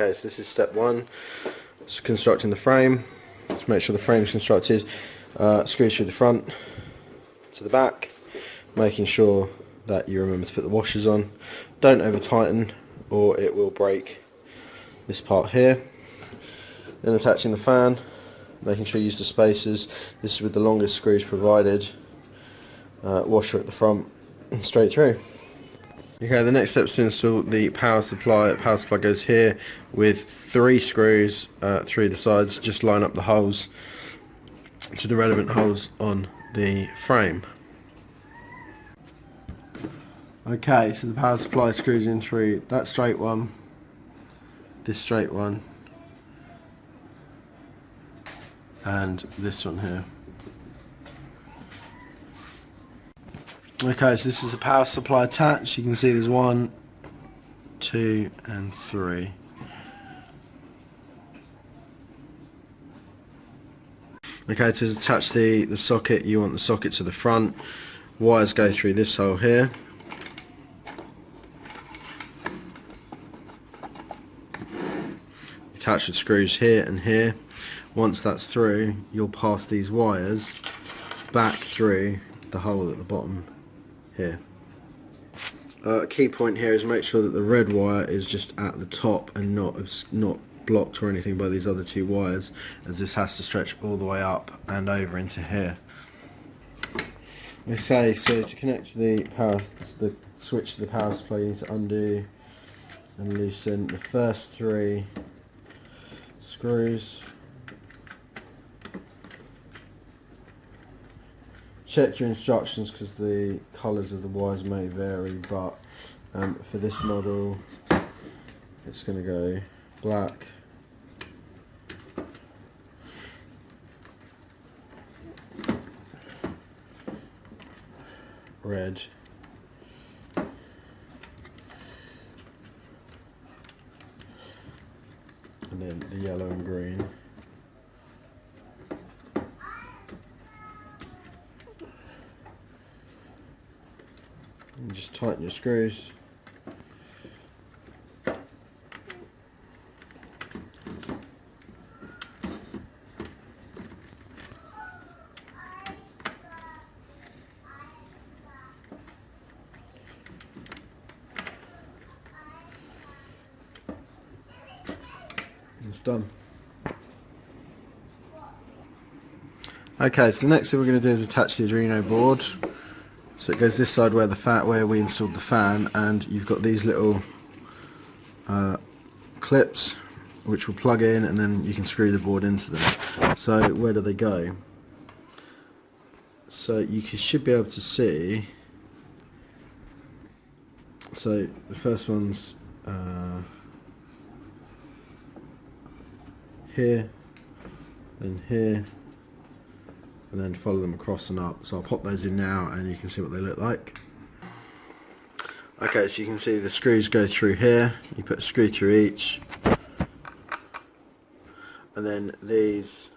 Okay, so this is step one. It's constructing the frame. Let's make sure the frame is constructed. Screws through the front to the back, making sure that you remember to put the washers on. Don't over tighten or it will break this part here. Then attaching the fan, making sure you use the spacers. This is with the longest screws provided. Washer at the front and straight through. Okay, the next step is to install the power supply. The power supply goes here with 3 screws through the sides. Just line up the holes to the relevant holes on the frame. Okay, so the power supply screws in through that straight one, this straight one, and this one here. Okay, so this is a power supply attached. You can see there's 1, 2 and 3. Okay, to attach the socket, you want the socket to the front. Wires go through this hole here. Attach the screws here and here. Once that's through, you'll pass these wires back through the hole at the bottom here. A key point here is make sure that the red wire is just at the top and not blocked or anything by these other 2 wires, as this has to stretch all the way up and over into here. Okay, so to connect the switch to the power supply, you need to undo and loosen the first 3 screws. Check your instructions because the colours of the wires may vary, but for this model it's going to go black, red, and then the yellow and green. And just tighten your screws. It's done. Okay, so the next thing we're going to do is attach the adreno board. So it goes this side where we installed the fan, and you've got these little clips which will plug in, and then you can screw the board into them. So where do they go? So you should be able to see. So the first one's here, then here, and then follow them across and up. So I'll pop those in now and you can see what they look like. Okay, so you can see the screws go through here. You put a screw through each, and then these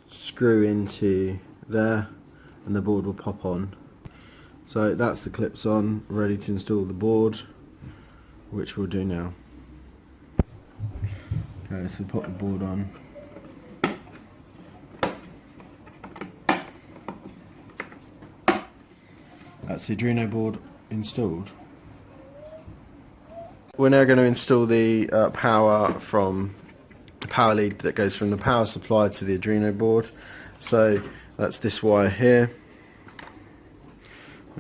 screw into there and the board will pop on. So that's the clips on, ready to install the board, which we'll do now. Okay, so pop the board on. That's the adreno board installed. We're now going to install the power lead that goes from the power supply to the adreno board. So that's this wire here.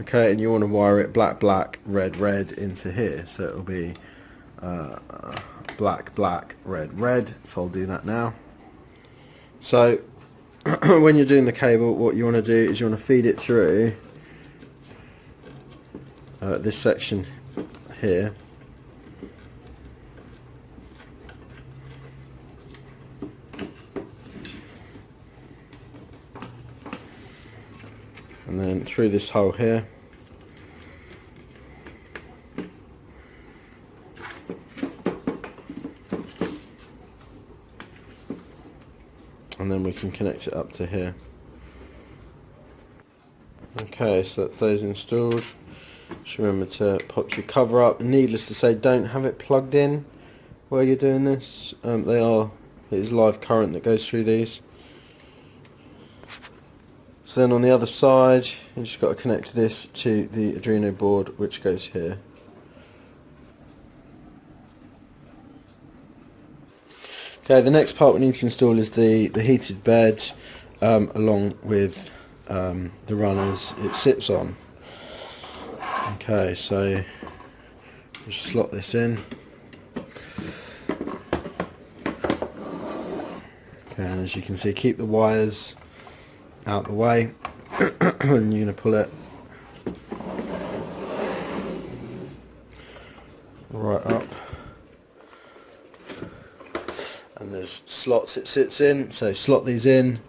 Okay, and you want to wire it black, black, red, red into here. So it'll be black, black, red, red. So I'll do that now. So when you're doing the cable, what you want to do is you want to feed it through this section here. And then through this hole here. And then we can connect it up to here. Okay, so that's those installed. Just remember to pop your cover up. Needless to say, don't have it plugged in while you're doing this. It is live current that goes through these. So then on the other side, you just got to connect this to the adreno board, which goes here. Okay, the next part we need to install is the heated bed, along with the runners it sits on. Okay, so just slot this in. Okay, and as you can see, keep the wires out the way and you're going to pull it right up, and there's slots it sits in, so slot these in.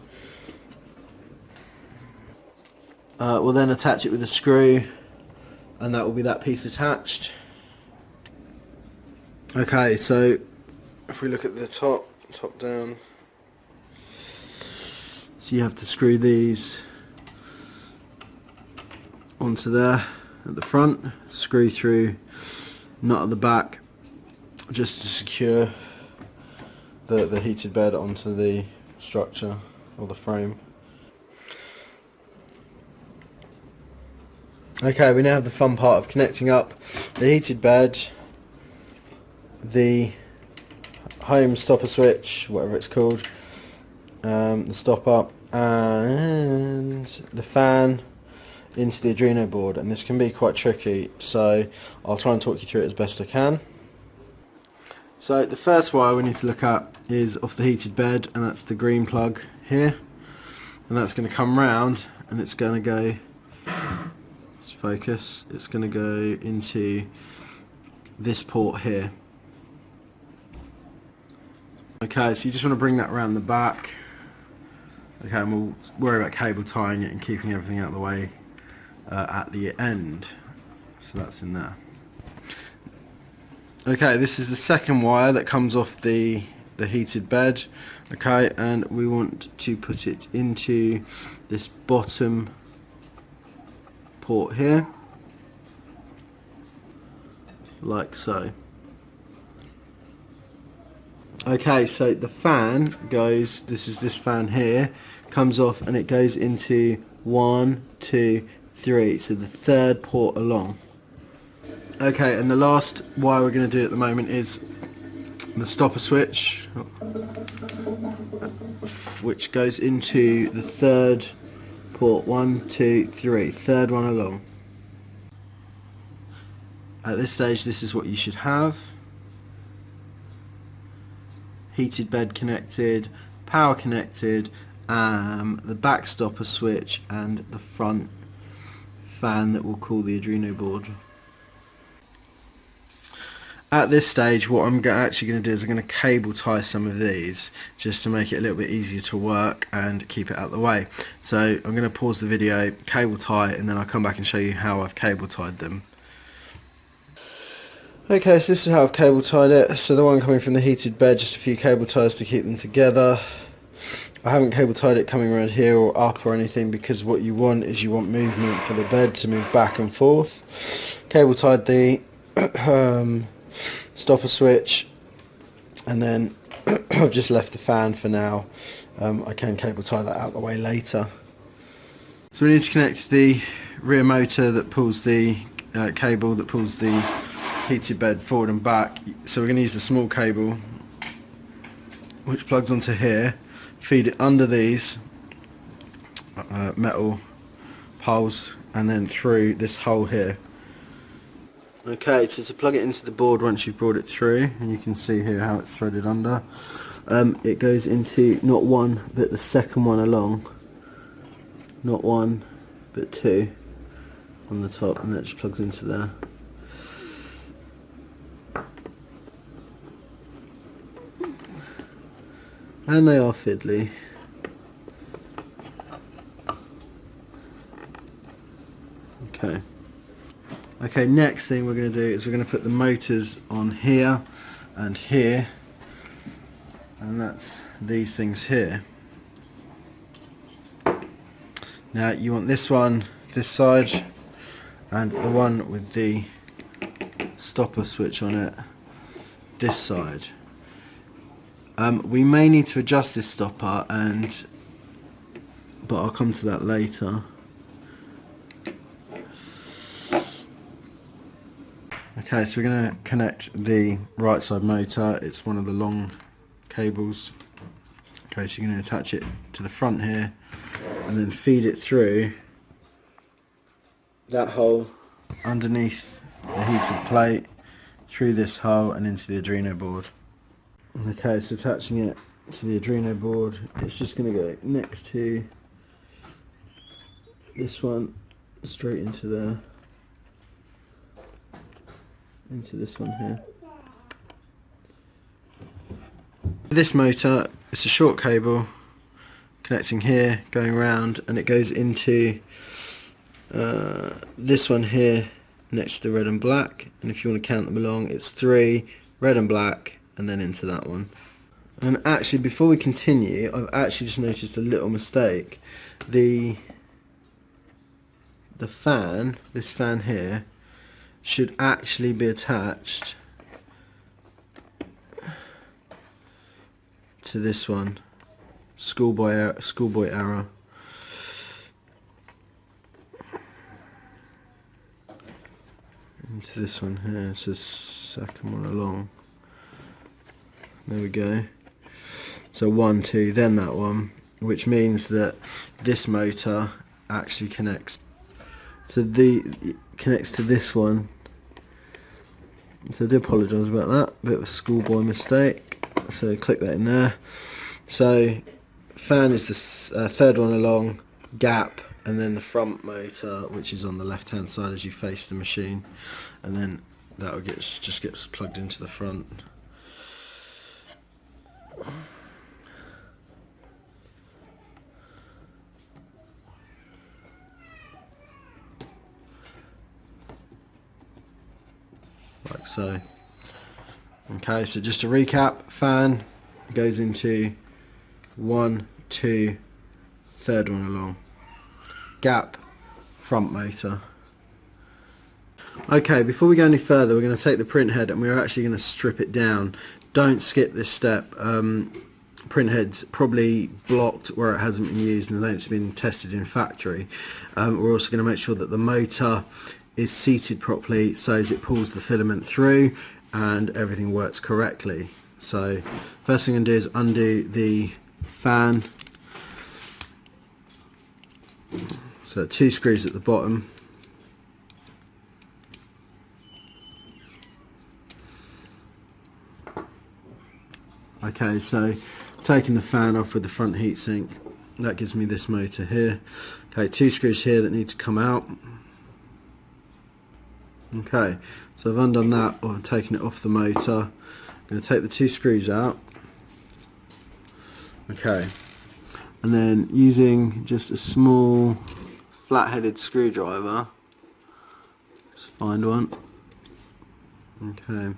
We'll then attach it with a screw, and that will be that piece attached. Okay, so if we look at the top down, so you have to screw these onto there at the front, screw through nut at the back, just to secure the heated bed onto the structure or the frame. Okay, we now have the fun part of connecting up the heated bed, the home stopper switch, whatever it's called, the stopper, and the fan into the adreno board. And this can be quite tricky, so I'll try and talk you through it as best I can. So the first wire we need to look at is off the heated bed, and that's the green plug here, and that's going to come round and it's going to go, let's focus, it's going to go into this port here. Okay, so you just want to bring that around the back. Okay, and we'll worry about cable tying it and keeping everything out of the way at the end. So that's in there. Okay, this is the second wire that comes off the heated bed. Okay, and we want to put it into this bottom port here, like so. Okay, so the fan goes, this fan here, comes off and it goes into 1, 2, 3, so the third port along. Okay, and the last wire we're going to do at the moment is the stopper switch, which goes into the third port, 1, 2, 3, third one along. At this stage, this is what you should have. Heated bed connected, power connected, the back stopper switch, and the front fan that will cool the adreno board. At this stage, what I'm actually going to do is I'm going to cable tie some of these just to make it a little bit easier to work and keep it out of the way. So I'm going to pause the video, cable tie, and then I'll come back and show you how I've cable tied them. Okay, so this is how I've cable tied it. So the one coming from the heated bed, just a few cable ties to keep them together. I haven't cable tied it coming around here or up or anything, because what you want is you want movement for the bed to move back and forth. Cable tied the stopper switch, and then I've just left the fan for now. I can cable tie that out the way later. So we need to connect the rear motor that pulls the cable that pulls the heated bed forward and back. So we're going to use the small cable which plugs onto here, feed it under these metal poles, and then through this hole here. Okay, so to plug it into the board once you've brought it through, and you can see here how it's threaded under, it goes into not one but the second one along, not one but two on the top, and that just plugs into there. And they are fiddly. Okay. Okay, next thing we're going to do is we're going to put the motors on here and here, and that's these things here. Now you want this one this side, and the one with the stopper switch on it this side. We may need to adjust this stopper, but I'll come to that later. Okay, so we're going to connect the right side motor. It's one of the long cables. Okay, so you're going to attach it to the front here and then feed it through that hole underneath the heated plate, through this hole and into the adreno board. Okay, so attaching it to the adreno board, it's just going to go next to this one, straight into this one here. This motor, it's a short cable connecting here, going round, and it goes into this one here next to red and black, and if you want to count them along, it's 3 red and black and then into that one. And actually, before we continue, I've actually just noticed a little mistake. The fan, this fan here, should actually be attached to this one. Schoolboy error. Into this one here, it's the second one along. There we go. So 1, 2, then that one, which means that this motor actually connects. So it connects to this one. So I do apologise about that, bit of a schoolboy mistake. So click that in there. So fan is the third one along, gap, and then the front motor, which is on the left hand side as you face the machine, and then that will just gets plugged into the front. Like so. Okay, so just to recap, fan goes into 1, 2, third one along, gap, front motor. Okay, before we go any further, we're going to take the printhead and we're actually going to strip it down. Don't skip this step. Printhead's probably blocked where it hasn't been used and it's been tested in factory. We're also going to make sure that the motor is seated properly so as it pulls the filament through and everything works correctly. So first thing I'm going to do is undo the fan. So 2 screws at the bottom. Okay, so taking the fan off with the front heatsink, that gives me this motor here. Okay, 2 screws here that need to come out. Okay, so I've undone that, or taken it off the motor. I'm going to take the 2 screws out. Okay, and then using just a small flat-headed screwdriver, just find one. Okay,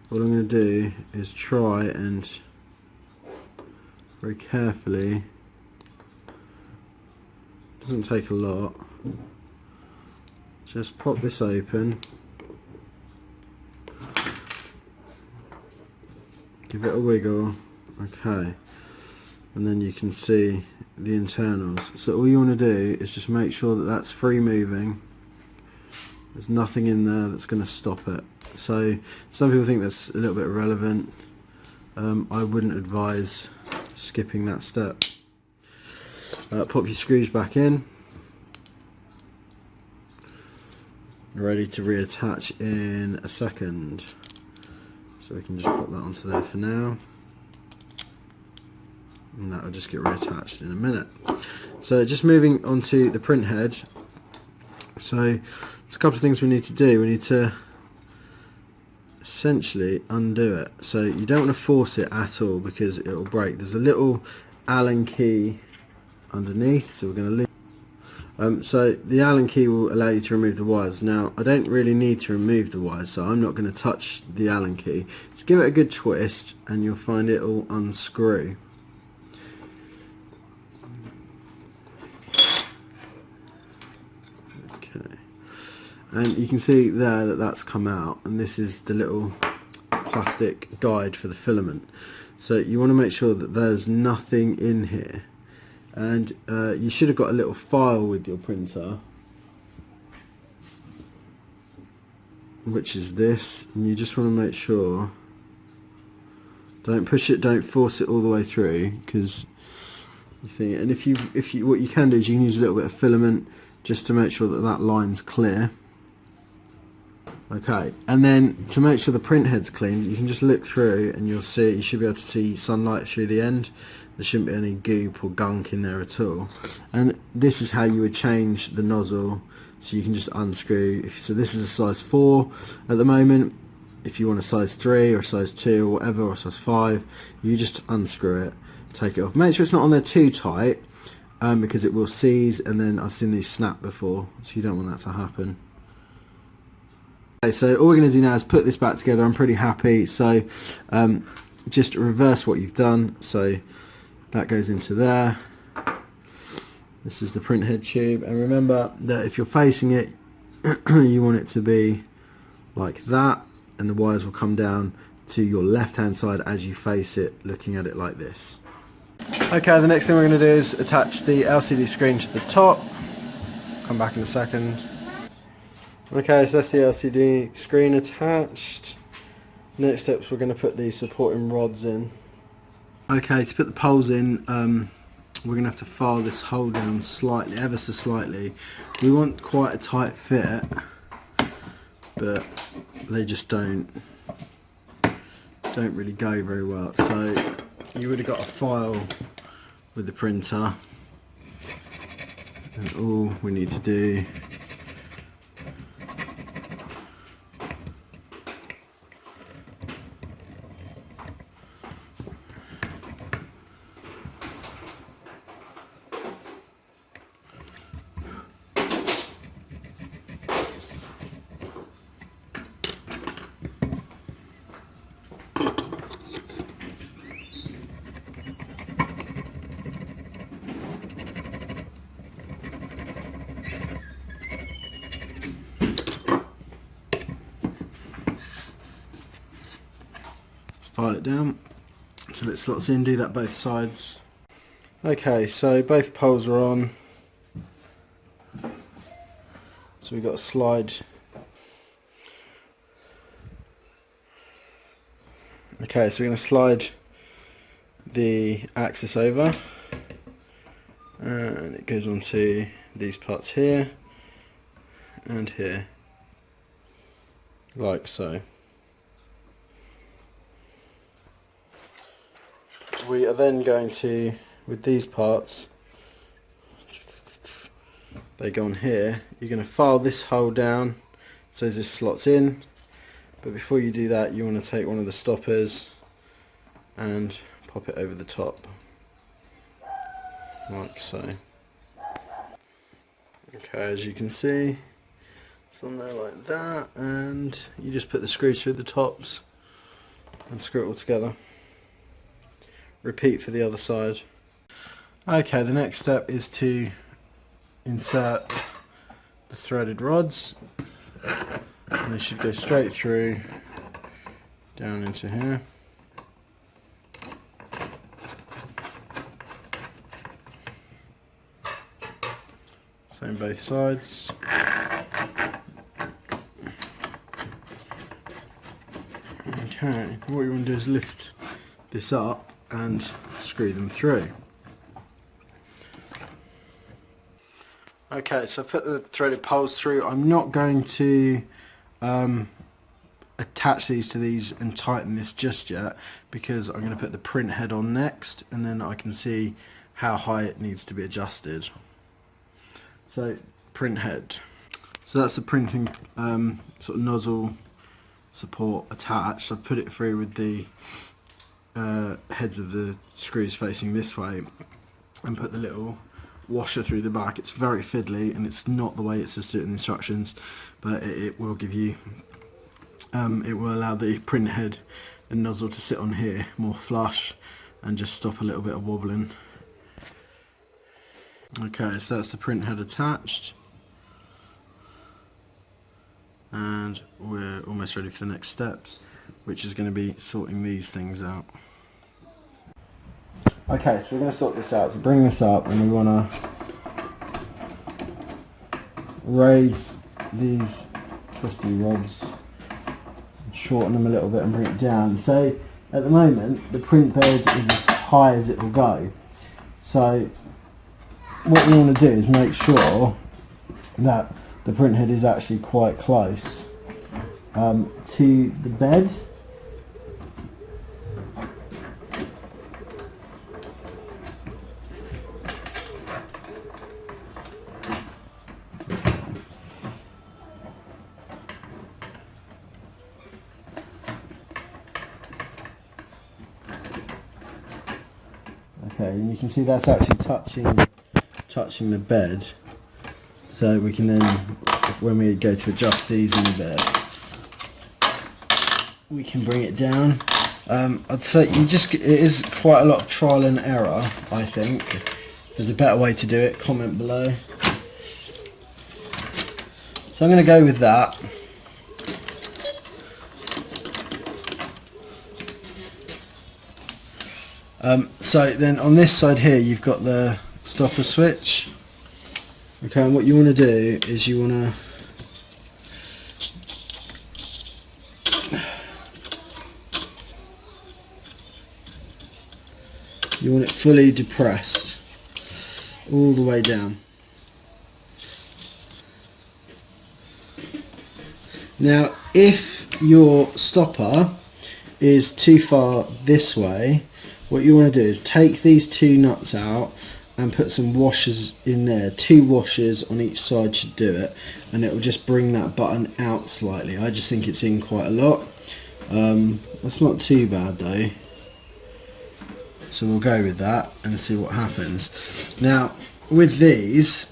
what I'm going to do is try and very carefully, doesn't take a lot, just pop this open, give it a wiggle, okay, and then you can see the internals. So all you want to do is just make sure that that's free moving, there's nothing in there that's going to stop it. So some people think that's a little bit irrelevant. I wouldn't advise skipping that step. Pop your screws back in. Ready to reattach in a second. So we can just pop that onto there for now. And that will just get reattached in a minute. So just moving on to the printhead. So there's a couple of things we need to do. We need to essentially undo it. So you don't want to force it at all because it will break. There's a little Allen key underneath, so we're going to leave. So the Allen key will allow you to remove the wires. Now I don't really need to remove the wires, so I'm not going to touch the Allen key. Just give it a good twist and you'll find it will unscrew. Okay, and you can see there that that's come out, and this is the little plastic guide for the filament. So you want to make sure that there's nothing in here, and you should have got a little file with your printer, which is this, and you just want to make sure, don't push it, don't force it all the way through, because you think, and if you what you can do is you can use a little bit of filament just to make sure that that line's clear. Okay, and then to make sure the print head's clean, you can just look through and you should be able to see sunlight through the end. There shouldn't be any goop or gunk in there at all. And this is how you would change the nozzle. So you can just unscrew. So this is a size 4 at the moment. If you want a size 3 or a size 2 or whatever, or a size 5, you just unscrew it, take it off. Make sure it's not on there too tight, because it will seize, and then I've seen these snap before, so you don't want that to happen. Okay, so all we're going to do now is put this back together. I'm pretty happy. So just reverse what you've done. So that goes into there. This is the print head tube, and remember that if you're facing it, you want it to be like that, and the wires will come down to your left hand side as you face it, looking at it like this. Okay, the next thing we're going to do is attach the LCD screen to the top. Come back in a second. Okay, so that's the LCD screen attached. Next steps, we're going to put the supporting rods in. Okay, to put the poles in, we're going to have to file this hole down slightly, ever so slightly. We want quite a tight fit, but they just don't really go very well. So you would have got a file with the printer, and all we need to do file it down so it slots in. Do that both sides. Okay, so both poles are on, so we've got a slide. Okay, so we're going to slide the axis over, and it goes onto these parts here and here, like so. We are then going to, with these parts, they go on here, you're going to file this hole down so this slots in, but before you do that you want to take one of the stoppers and pop it over the top, like so. Okay, as you can see, it's on there like that, and you just put the screws through the tops and screw it all together. Repeat for the other side. Okay, the next step is to insert the threaded rods, and they should go straight through down into here. Same both sides. Okay, what you want to do is lift this up and screw them through. Okay, so I've put the threaded poles through. I'm not going to attach these to these and tighten this just yet, because I'm going to put the print head on next, and then I can see how high it needs to be adjusted. So, print head. So that's the printing sort of nozzle support attached. I've put it through with the heads of the screws facing this way, and put the little washer through the back. It's very fiddly, and it's not the way it says to do it in the instructions, but it will give you, it will allow the print head and nozzle to sit on here more flush and just stop a little bit of wobbling. Okay, so that's the print head attached. and we're almost ready for the next steps, which is going to be sorting these things out. Okay, so we're going to sort this out. So bring this up, and we want to raise these twisty rods, shorten them a little bit and bring it down. So at the moment the print bed is as high as it will go. So what we want to do is make sure that the print head is actually quite close to the bed. Okay, and you can see that's actually touching the bed, so we can then, when we go to adjust these in the bed, we can bring it down. I'd say it is quite a lot of trial and error. I think if there's a better way to do it, comment below. So I'm going to go with that. So then on this side here you've got the stopper switch. Okay, and what you want to do is you want it fully depressed all the way down. Now if your stopper is too far this way, what you want to do is take these two nuts out and put some washers in there. 2 washers on each side should do it, and it will just bring that button out slightly. I just think it's in quite a lot. That's not too bad though, so we'll go with that and see what happens. Now with these,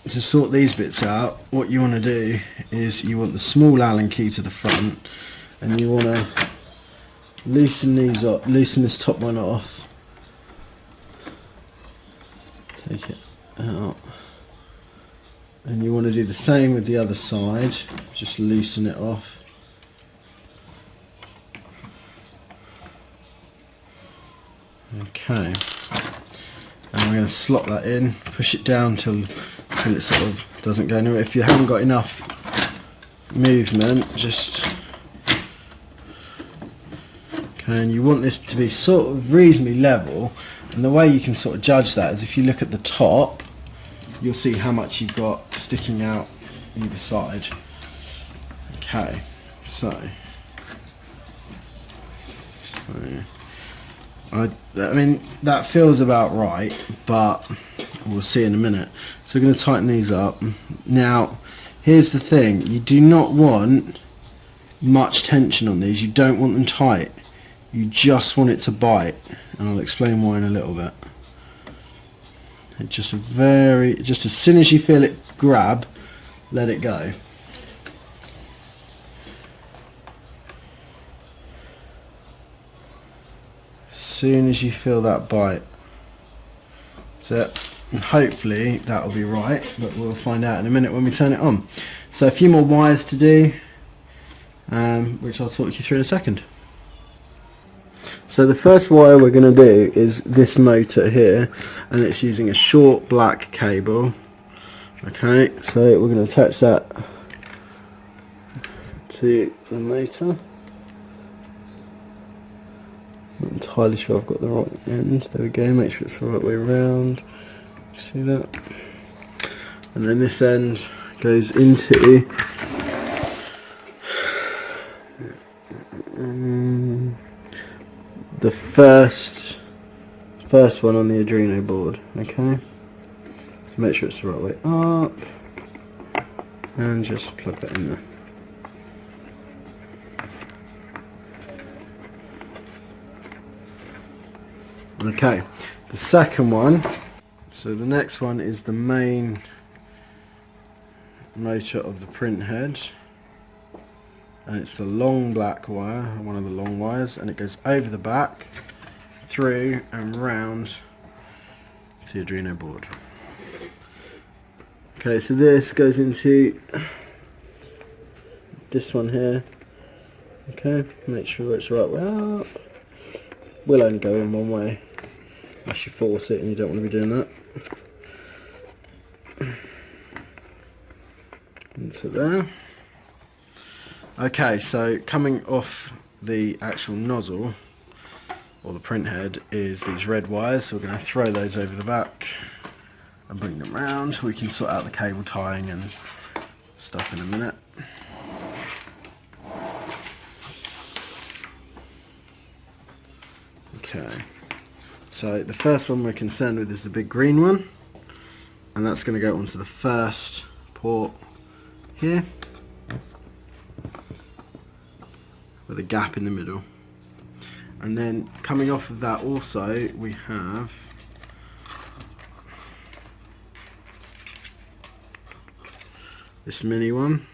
to sort these bits out, what you want to do is you want the small Allen key to the front, and you want to loosen these up, loosen this top one off, take it out, and you want to do the same with the other side, just loosen it off. Okay, and I'm going to slot that in, push it down till it sort of doesn't go anywhere. If you haven't got enough movement, just and you want this to be sort of reasonably level, and the way you can sort of judge that is if you look at the top, you'll see how much you've got sticking out either side. Okay, so I mean that feels about right, but we'll see in a minute. So we're going to tighten these up. Now here's the thing, you do not want much tension on these, you don't want them tight. You just want it to bite, and I'll explain why in a little bit. Just as soon as you feel it grab, let it go. As soon as you feel that bite. So hopefully that'll be right, but we'll find out in a minute when we turn it on. So a few more wires to do, which I'll talk you through in a second. So the first wire we're going to do is this motor here, and it's using a short black cable. Okay, so we're going to attach that to the motor. Not entirely sure I've got the right end. There we go, make sure it's the right way around. See that? And then this end goes into the first one on the adreno board. Okay, so make sure it's the right way up, and just plug that in there. Okay, the second one, so the next one is the main motor of the print head, and it's the long black wire, one of the long wires, and it goes over the back, through and round the adreno board. Okay, so this goes into this one here. Okay, make sure it's the right way up. Will only go in one way unless you force it, and you don't want to be doing that. Into there. Okay, so coming off the actual nozzle or the print head is these red wires, so we're going to throw those over the back and bring them round. We can sort out the cable tying and stuff in a minute. Okay, so the first one we're concerned with is the big green one, and that's going to go onto the first port here with a gap in the middle. And then coming off of that also we have this mini one.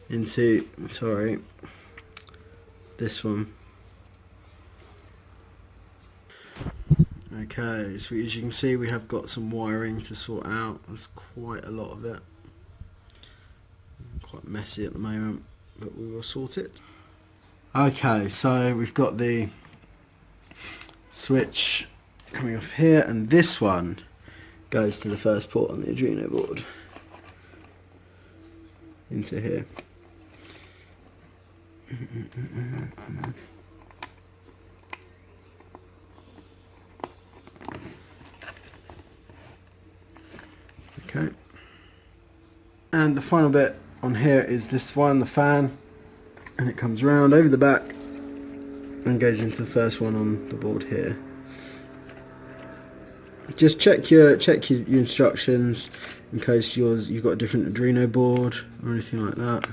Into, sorry, this one. Okay, so as you can see we have got some wiring to sort out. There's quite a lot of it. Quite messy at the moment, but we will sort it. Okay, so we've got the switch coming off here, and this one goes to the first port on the adreno board. Into here. Okay, and the final bit on here is this one, the fan, and it comes round over the back and goes into the first one on the board here. Just check your instructions in case you've got a different adreno board or anything like that.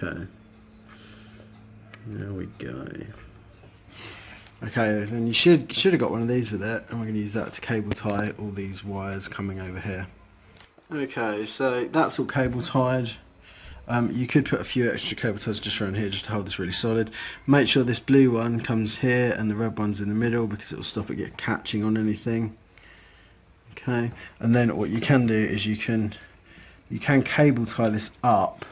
Okay, there we go. Okay, then you should have got one of these with it, and we're going to use that to cable tie all these wires coming over here. Okay, so that's all cable tied. You could put a few extra cable ties just around here just to hold this really solid. Make sure this blue one comes here and the red one's in the middle, because it will stop it catching on anything. Okay, and then what you can do is you can cable tie this up,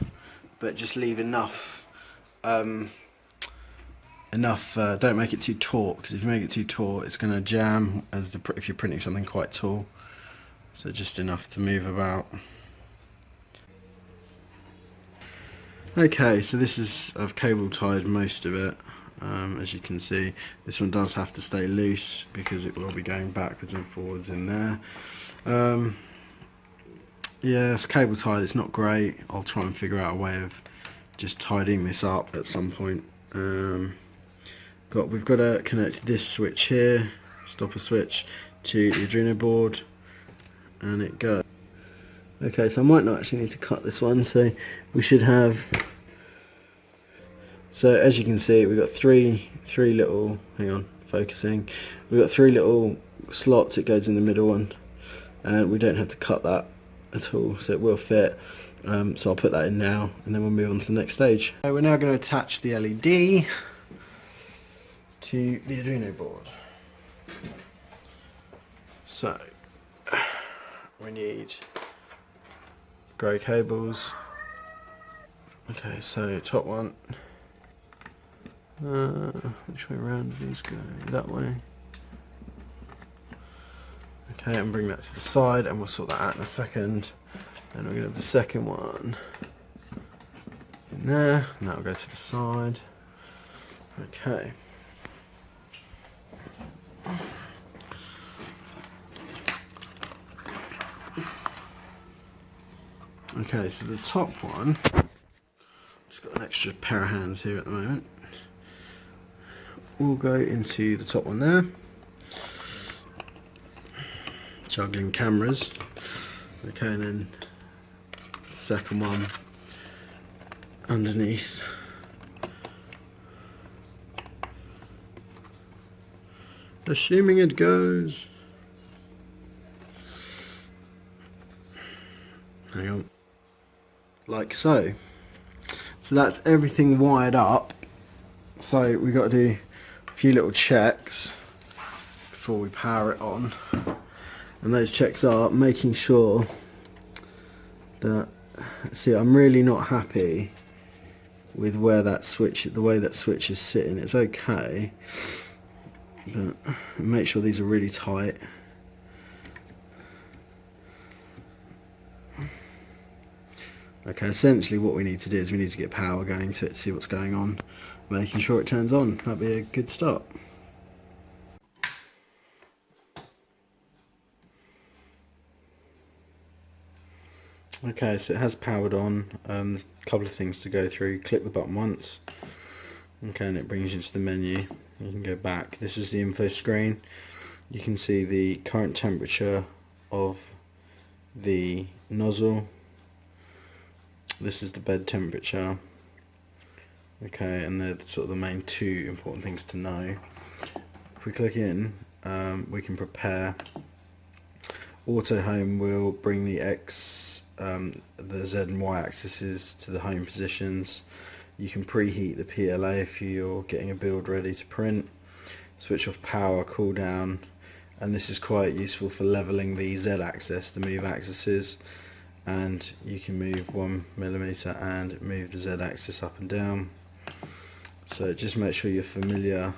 but just leave enough. Don't make it too taut, because if you make it too taut it's going to jam if you're printing something quite tall. So just enough to move about. Okay, so I've cable tied most of it. As you can see, this one does have to stay loose because it will be going backwards and forwards in there. Yeah, it's cable tied, it's not great. I'll try and figure out a way of just tidying this up at some point. We've got to connect this switch here, stopper switch, to the adreno board, and it goes. Okay, so I might not actually need to cut this one, so we should have, so as you can see we've got three little, hang on, focusing, we've got 3 little slots. It goes in the middle one, and we don't have to cut that at all, so it will fit. So I'll put that in now, and then we'll move on to the next stage. So we're now going to attach the LED to the adreno board. So we need grey cables. Okay, so top one. Which way around do these go? That way. Okay, and bring that to the side, and we'll sort that out in a second. And we're going to have the second one in there, and that'll go to the side. Okay. Okay, so the top one, just got an extra pair of hands here at the moment. We'll go into the top one there. Juggling cameras. Okay, and then the second one underneath. Assuming it goes. Hang on. Like so. So that's everything wired up. So we've got to do few little checks before we power it on, and those checks are making sure that, see, I'm really not happy with where that switch, the way that switch is sitting. It's okay, but make sure these are really tight. Okay, essentially what we need to do is we need to get power going to it to see what's going on, making sure it turns on. That'd be a good start. Okay, so it has powered on. A couple of things to go through. Click the button once. Okay, and it brings you to the menu. You can go back. This is the info screen. You can see the current temperature of the nozzle. This is the bed temperature. Okay, and they're sort of the main two important things to know. If we click in, we can prepare. Auto home will bring the the Z and Y axes to the home positions. You can preheat the PLA if you're getting a build ready to print. Switch off power, cool down, and this is quite useful for leveling the Z axis, the move axes. And you can move 1mm and move the Z axis up and down. So just make sure you're familiar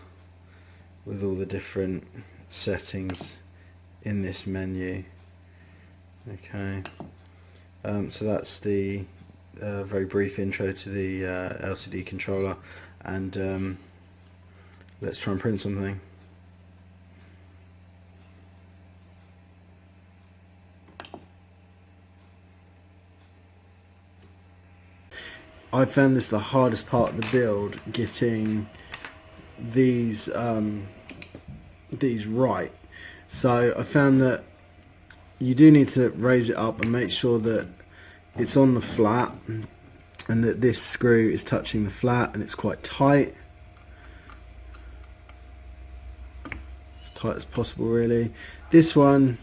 with all the different settings in this menu. Okay, so that's the very brief intro to the LCD controller, and let's try and print something. I found this the hardest part of the build, getting these right. So I found that you do need to raise it up and make sure that it's on the flat, and that this screw is touching the flat and it's quite tight. As tight as possible, really. This one,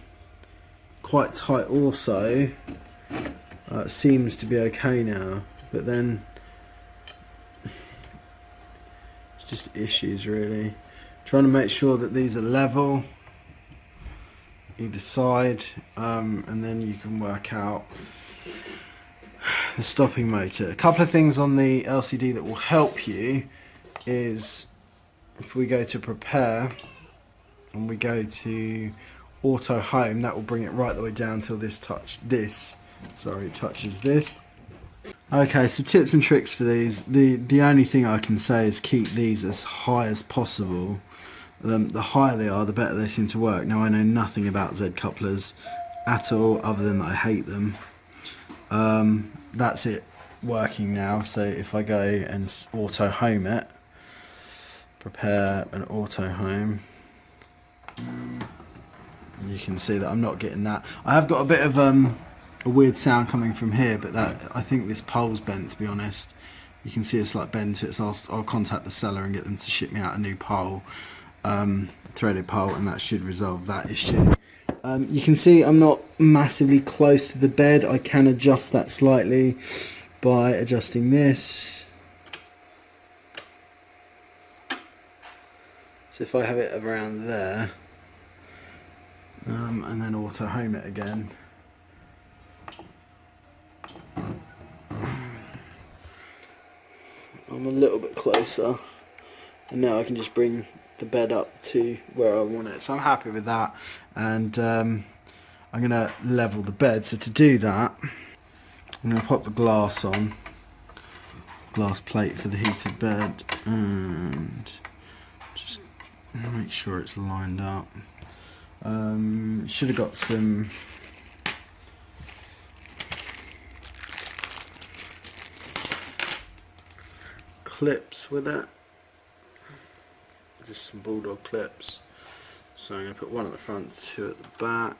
quite tight also. Seems to be okay now. But then it's just issues, really. Trying to make sure that these are level either side, and then you can work out the stopping motor. A couple of things on the LCD that will help you is if we go to prepare and we go to auto home, that will bring it right the way down till this touches this. Okay, so tips and tricks for these. The only thing I can say is keep these as high as possible. The higher they are, the better they seem to work. Now, I know nothing about Z couplers at all, other than that I hate them. That's it working now. So if I go and auto home it, prepare an auto home, you can see that I'm not getting that. I have got a bit of a weird sound coming from here, but that, I think this pole's bent, to be honest. You can see it's like bent to it, so I'll contact the seller and get them to ship me out a new pole, threaded pole, and that should resolve that issue. You can see I'm not massively close to the bed. I can adjust that slightly by adjusting this. So if I have it around there, and then auto home it again, I'm a little bit closer, and now I can just bring the bed up to where I want it. So I'm happy with that, and I'm going to level the bed. So to do that, I'm going to pop the glass on, glass plate for the heated bed, and just make sure it's lined up. Should have got some clips with it, just some bulldog clips. So I'm going to put one at the front, two at the back.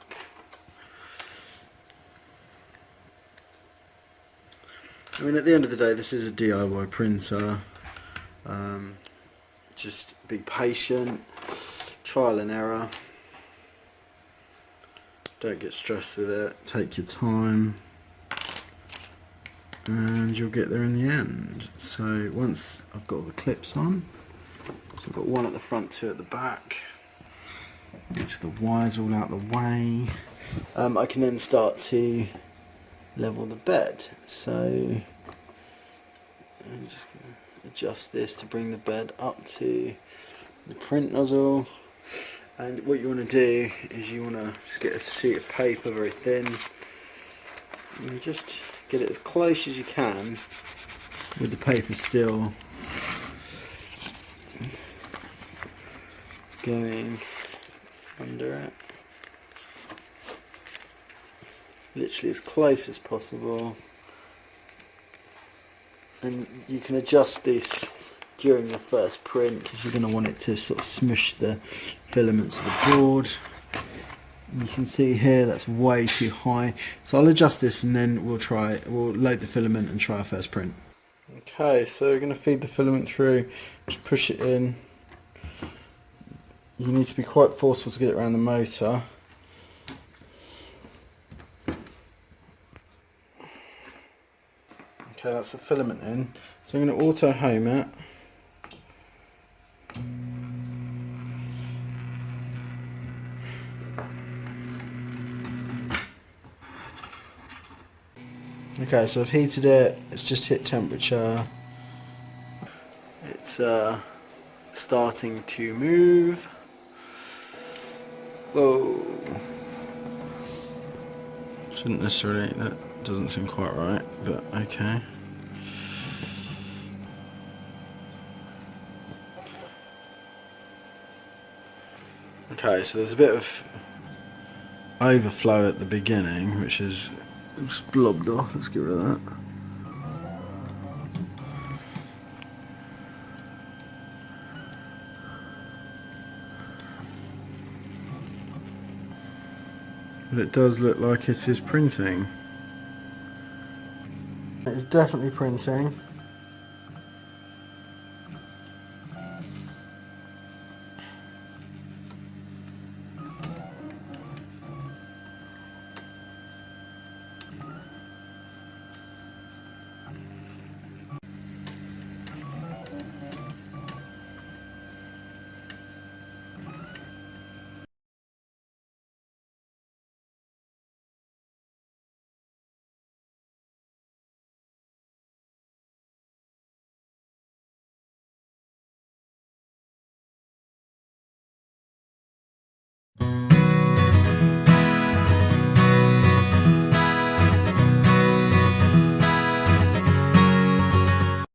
I mean, at the end of the day, this is a DIY printer. Just be patient, trial and error. Don't get stressed with it, take your time, and you'll get there in the end. So once I've got all the clips on, So I've got one at the front, two at the back. Make sure the wire's all out the way. I can then start to level the bed. So I'm just going to adjust this to bring the bed up to the print nozzle. And what you want to do is you want to just get a sheet of paper very thin and just get it as close as you can with the paper still going under it. Literally as close as possible. And you can adjust this during the first print because you're going to want it to sort of smush the filaments of the board. You can see here that's way too high, so I'll adjust this and then we'll load the filament and try our first print. Okay, so we're going to feed the filament through, just push it in. You need to be quite forceful to get it around the motor. Okay, that's the filament in, so I'm going to auto home it. Okay, so I've heated it, it's just hit temperature. It's starting to move. Whoa. Shouldn't necessarily, that doesn't seem quite right, but okay. Okay, so there's a bit of overflow at the beginning, which is just blobbed off. Let's get rid of that. But it does look like it is printing. It's definitely printing.